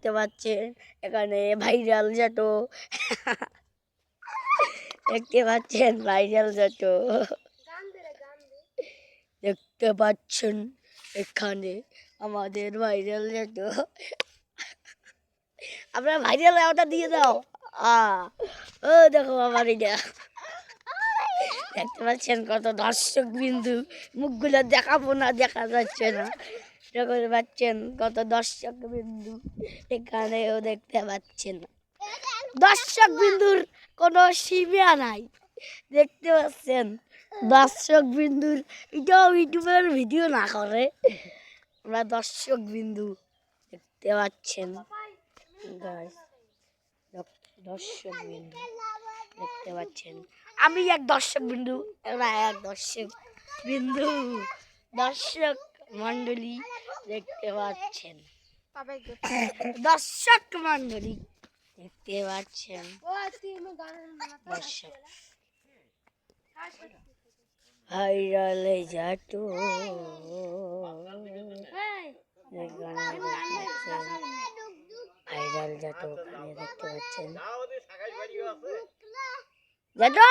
দেখতে পাচ্ছেন এখানে ভাইরাল জাটো দেখতে পাচ্ছেন ভাইরাল জাটো দেখতে পাচ্ছেন এখানে আমাদের ভাইরাল জাটো আপনারা ভাইরাল ওটা দিয়ে দাও ও দেখো আমার এটা দেখতে পাচ্ছেন কত দর্শক বিন্দু মুখগুলো দেখাবো না দেখা যাচ্ছে না দেখতে পাচ্ছেন কত দর্শক বিন্দু এখানেও দেখতে পাচ্ছেন দর্শক বিন্দুর কোনো সীমা নাই দেখতে পাচ্ছেন দর্শক বিন্দুর এটাও ইউটিউবের ভিডিও না করে আমরা দর্শক বিন্দু দেখতে পাচ্ছেন দর্শক বিন্দু দেখতে পাচ্ছেন আমি এক দর্শক বিন্দু এরা এক দর্শক বিন্দু দর্শক মন্ডলী দেখতে পাচ্ছেন দর্শক মন্ডলী দেখতে পাচ্ছেন দর্শক ভাইরালে জাটো ভাইরাল জাটো দেখতে পাচ্ছেন জাটো